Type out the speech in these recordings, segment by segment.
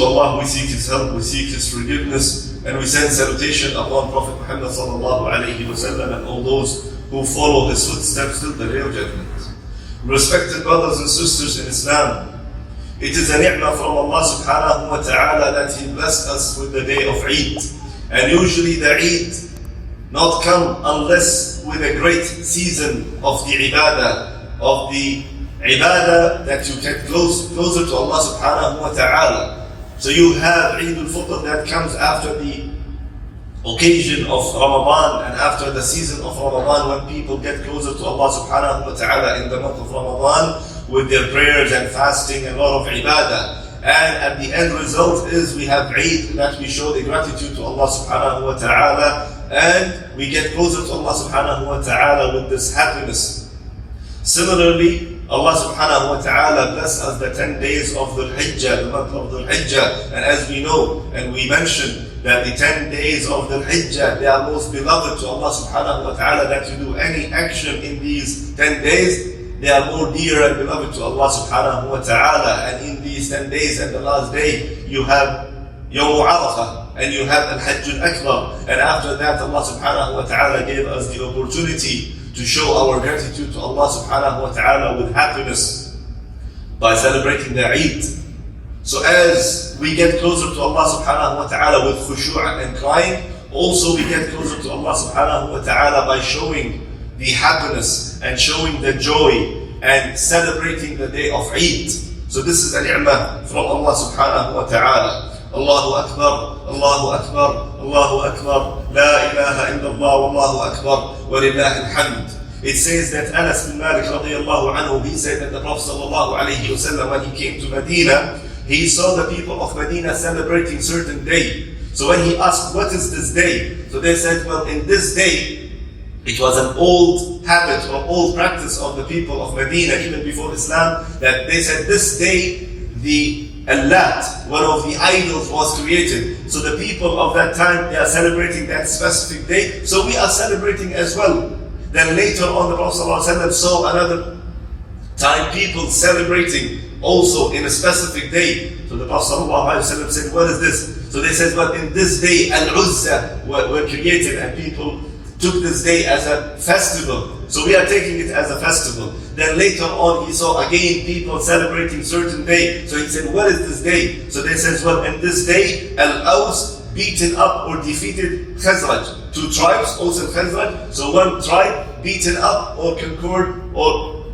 Allah we seek His help, we seek His forgiveness, and we send salutation upon Prophet Muhammad sallallahu alayhi wa sallam and all those who follow his footsteps till the day of judgment. Respected brothers and sisters in Islam, it is a ni'mah from Allah subhanahu wa ta'ala that He blessed us with the day of Eid. And usually the Eid not come unless with a great season of the ibadah that you get closer to Allah subhanahu wa ta'ala. So you have Eid al-Fitr that comes after the occasion of Ramadan and after the season of Ramadan, when people get closer to Allah subhanahu wa ta'ala in the month of Ramadan with their prayers and fasting and a lot of ibadah. And at the end result is we have Eid, that we show the gratitude to Allah subhanahu wa ta'ala, and we get closer to Allah subhanahu wa ta'ala with this happiness. Similarly, Allah subhanahu wa ta'ala bless us the 10 days of Dhul Hijjah, the month of Dhul Hijjah. And as we know and we mentioned that the 10 days of Dhul Hijjah, they are most beloved to Allah subhanahu wa ta'ala, that you do any action in these 10 days, they are more dear and beloved to Allah subhanahu wa ta'ala. And in these 10 days and the last day, you have Yawm Arafah and you have Al-Hajj Al-Akbar. And after that, Allah subhanahu wa ta'ala gave us the opportunity to show our gratitude to Allah subhanahu wa ta'ala with happiness by celebrating the Eid. So as we get closer to Allah subhanahu wa ta'ala with khushu' and crying, also we get closer to Allah subhanahu wa ta'ala by showing the happiness and showing the joy and celebrating the day of Eid. So this is a ni'mah from Allah subhanahu wa ta'ala. Allahu Akbar, Allahu Akbar, Allahu Akbar, La ilaha illallah, Wallahu Akbar, wa lillahi alhamd. It says that Anas bin Malik radiyallahu anhu, he said that the Prophet sallallahu alayhi wa sallam, when he came to Medina, he saw the people of Medina celebrating certain day. So when he asked, what is this day? So they said, well, in this day, it was an old habit or old practice of the people of Medina, even before Islam, that they said this day, the Allat, one of the idols, was created. So the people of that time, they are celebrating that specific day. So we are celebrating as well. Then later on, the Prophet ﷺ saw another time people celebrating also in a specific day. So the Prophet ﷺ said, what is this? So they said, well, in this day, Al-Uzza were created, and people took this day as a festival. So we are taking it as a festival. Then later on, he saw again people celebrating certain day. So he said, what is this day? So they said, well, in this day, Al-Aws beaten up or defeated Khazraj. Two tribes, Aws and Khazraj. So one tribe beaten up or conquered or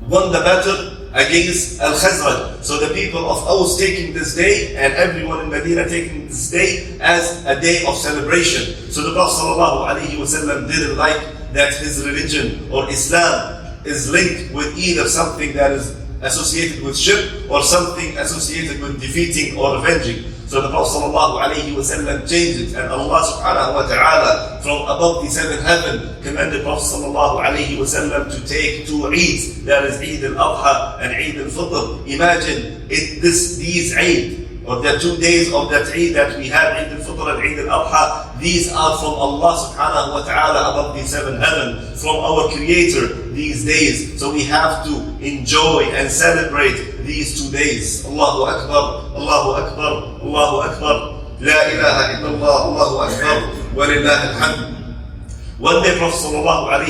won the battle against Al-Khazraj. So the people of Aws taking this day, and everyone in Medina taking this day as a day of celebration. So the Prophet ﷺ didn't like that his religion or Islam is linked with either something that is associated with shirk or something associated with defeating or avenging. So the Prophet ﷺ changed it, and Allah subhanahu wa ta'ala from above the seventh heaven commanded Prophet ﷺ to take two Eids, that is Eid al-Adha and Eid al-Fitr. Imagine these Eid, or the 2 days of that Eid that we have, Eid al-Fitr and Eid al-Adha, these are from Allah subhanahu wa ta'ala above the seventh heaven, from our Creator, these days. So we have to enjoy and celebrate these 2 days. Allahu Akbar, Allahu Akbar, Allahu Akbar, La ilaha illallah, Allahu Akbar, wa lillahi alhamd. One day Prophet ﷺ,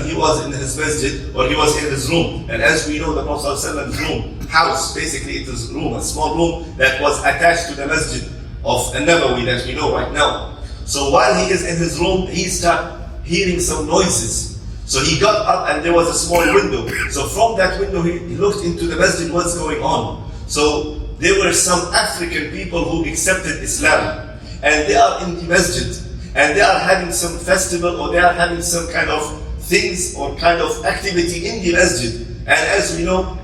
he was in his masjid, or he was in his room. And as we know, the Prophet ﷺ's room, house, basically it is room, a small room that was attached to the masjid of An-Nabawi that we know right now. So while he is in his room, he started hearing some noises. So he got up and there was a small window. So from that window he looked into the masjid, what's going on. So there were some African people who accepted Islam, and they are in the masjid, and they are having some festival, or they are having some kind of things or kind of activity in the masjid. And as we know,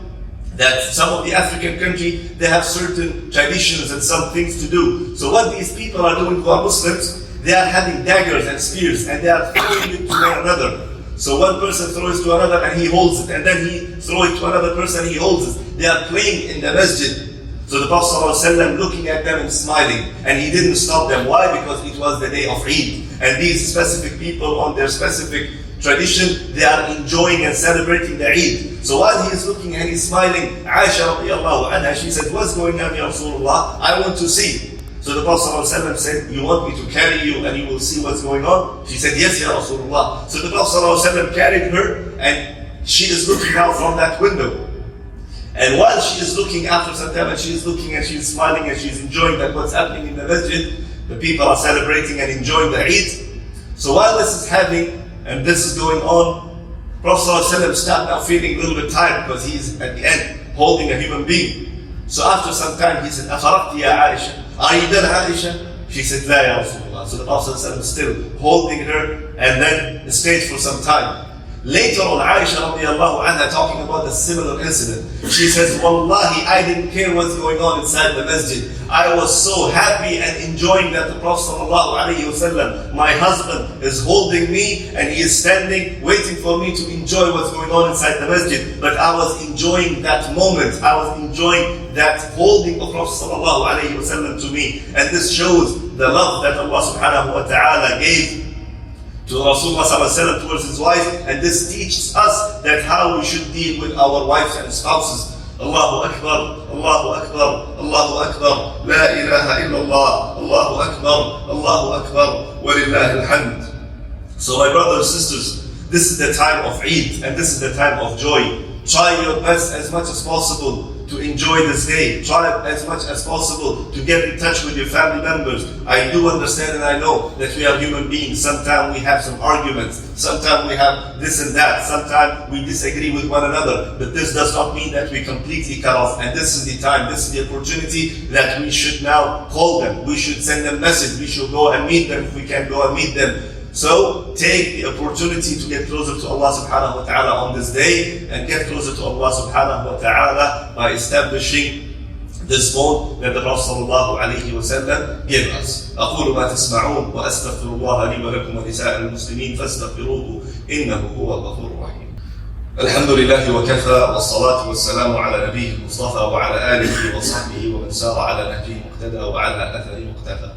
that some of the African countries, they have certain traditions and some things to do. So what these people are doing, who are Muslims, they are having daggers and spears, and they are throwing it to one another. So one person throws to another and he holds it, and then he throws it to another person and he holds it. They are playing in the masjid. So the Prophet ﷺ looking at them and smiling, and he didn't stop them. Why? Because it was the day of Eid, and these specific people on their specific tradition, they are enjoying and celebrating the Eid. So while he is looking and he's smiling, Aisha radiallahu anha, she said, what's going on, Ya Rasulullah? I want to see. So the Prophet ﷺ said, you want me to carry you and you will see what's going on? She said, yes, Ya Rasulullah. So the Prophet ﷺ carried her and she is looking out from that window. And while she is looking, after some time, and she is looking and she is smiling and she is enjoying that what's happening in the masjid, the people are celebrating and enjoying the Eid. So while this is happening and this is going on, Prophet ﷺ started now feeling a little bit tired because he is at the end holding a human being. So after some time he said, أَفَرَقْتِ يَا عَائِشَةِ, are you done, Aisha? She said, لَا يَا Rasulullah. So the Prophet ﷺ was still holding her and then stayed for some time. Later on, Aisha radiallahu anha talking about a similar incident. She says, Wallahi, I didn't care what's going on inside the masjid. I was so happy and enjoying that the Prophet sallallahu alayhi wasallam, my husband, is holding me and he is standing, waiting for me to enjoy what's going on inside the masjid. But I was enjoying that moment. I was enjoying that holding of Prophet sallallahu alayhi wasallam to me. And this shows the love that Allah subhanahu wa ta'ala gave to Rasulullah ﷺ towards his wife, and this teaches us that how we should deal with our wives and spouses. Allahu Akbar, Allahu Akbar, Allahu Akbar, La ilaha illallah, Allahu Akbar, Allahu Akbar, Walillahi alhamd. So my brothers and sisters, this is the time of Eid and this is the time of joy. Try your best as much as possible to enjoy this day. Try as much as possible to get in touch with your family members. I do understand and I know that we are human beings. Sometimes we have some arguments. Sometimes we have this and that. Sometimes we disagree with one another. But this does not mean that we completely cut off. And this is the time, this is the opportunity that we should now call them. We should send them a message. We should go and meet them if we can go and meet them. So take the opportunity to get closer to Allah subhanahu wa ta'ala on this day and get closer to Allah subhanahu wa ta'ala by establishing this bond that the Prophet sallallahu alayhi wa sallam gave us. أقول ما تسمعون وأستغفر الله لي ولكم ولسائر المسلمين فاستغفروه إنه هو الغفور الرحيم. الحمد لله وكفى والصلاة والسلام على نبيه المصطفى وعلى آله وصحبه ومن سار على نهجه مقتدى وعلى أثره مقتفى.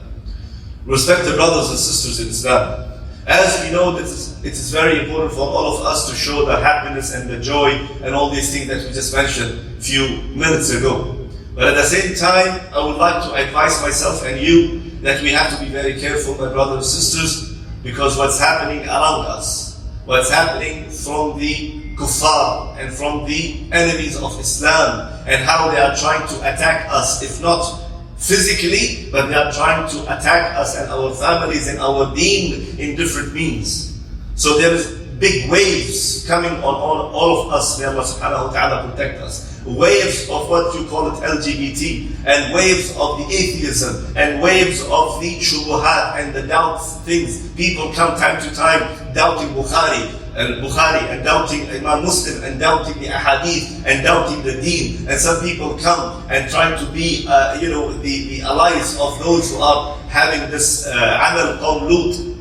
Respected brothers and sisters in Islam, as we know, it is very important for all of us to show the happiness and the joy and all these things that we just mentioned a few minutes ago. But at the same time, I would like to advise myself and you that we have to be very careful, my brothers and sisters, because what's happening around us, what's happening from the kuffar and from the enemies of Islam, and how they are trying to attack us, if not physically, but they are trying to attack us and our families and our deen in different means. So there is big waves coming on all of us. May Allah subhanahu wa ta'ala protect us. Waves of what you call it LGBT, and waves of the atheism, and waves of the shubuhat and the doubts things. People come time to time doubting Bukhari and doubting Imam Muslim and doubting the ahadith and doubting the deen. And some people come and try to be the allies of those who are having this amal qawm Lut,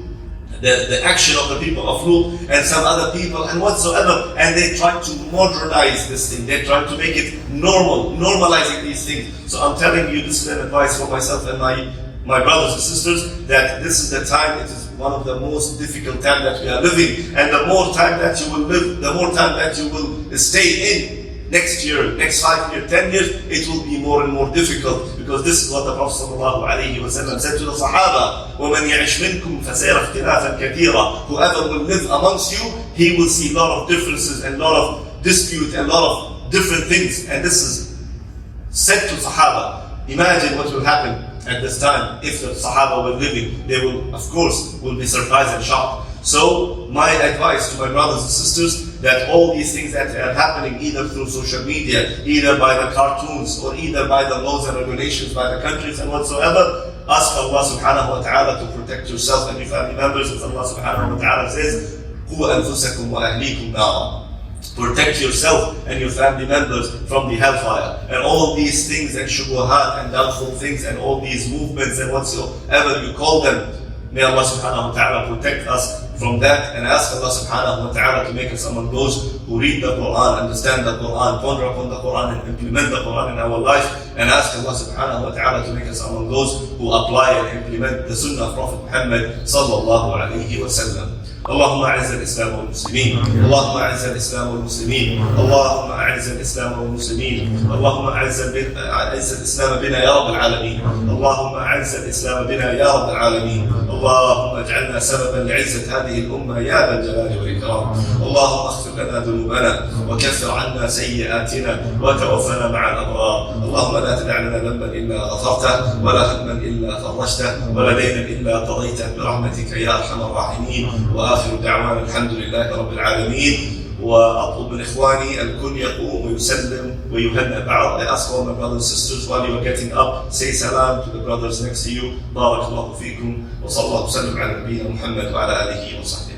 the action of the people of Lut and some other people and whatsoever, and they try to modernize this thing. They try to make it normalizing these things. So I'm telling you, this is an advice for myself and my brothers and sisters, that this is the time, it is one of the most difficult time that we are living, and the more time that you will live, the more time that you will stay in next year, next 5 years, 10 years, it will be more and more difficult, because this is what the Prophet ﷺ said to the Sahaba, وَمَنْ يَعِشْ مِنْكُمْ فَسَيَرَ اخْتِلَافًا كَثِيرًا. Whoever will live amongst you, he will see a lot of differences and a lot of dispute and a lot of different things. And this is said to Sahaba. Imagine what will happen at this time if the Sahaba were living. They will, of course, be surprised and shocked. So my advice to my brothers and sisters, that all these things that are happening either through social media, either by the cartoons, or either by the laws and regulations by the countries and whatsoever, ask Allah subhanahu wa ta'ala to protect yourself and your family members. As Allah subhanahu wa ta'ala says, قُوْ أَنفُسَكُمْ وَأَهْلِيكُمْ نَارًا. Protect yourself and your family members from the hellfire. And all these things and shubuhat and doubtful things and all these movements and whatsoever you call them, may Allah subhanahu wa ta'ala protect us from that, and ask Allah subhanahu wa ta'ala to make us among those who read the Quran, understand the Quran, ponder upon the Quran and implement the Quran in our life, and ask Allah subhanahu wa ta'ala to make us among those who apply and implement the Sunnah of Prophet Muhammad sallallahu alayhi wa sallam. اللهم أعز الإسلام والمسلمين، اللهم أعز الإسلام والمسلمين، اللهم أعز الإسلام والمسلمين، اللهم أعز الإسلام بنا يا رب العالمين، اللهم أعز الإسلام بنا يا رب العالمين، اللهم اجعلنا سببا لعزة هذه الأمة يا ذا الجلال والإكرام، اللهم اغفر لنا ذنوبنا وكفر عنا سيئاتنا وتوفنا مع الأبرار، اللهم لا تدع لنا ذنبا إلا غفرته ولا هما إلا فرجته ولا دينا إلا قضيته برحمتك يا أرحم الراحمين. وآخر دعوانا الحمد لله رب العالمين. وأطلب من إخواني الكل يقوم ويسلم ويهنئ بعض. I ask all my brothers and sisters while you are getting up, say salam to the brothers next to you. بارك الله فيكم وصلى الله وسلم على نبينا محمد وعلى آله وصحبه.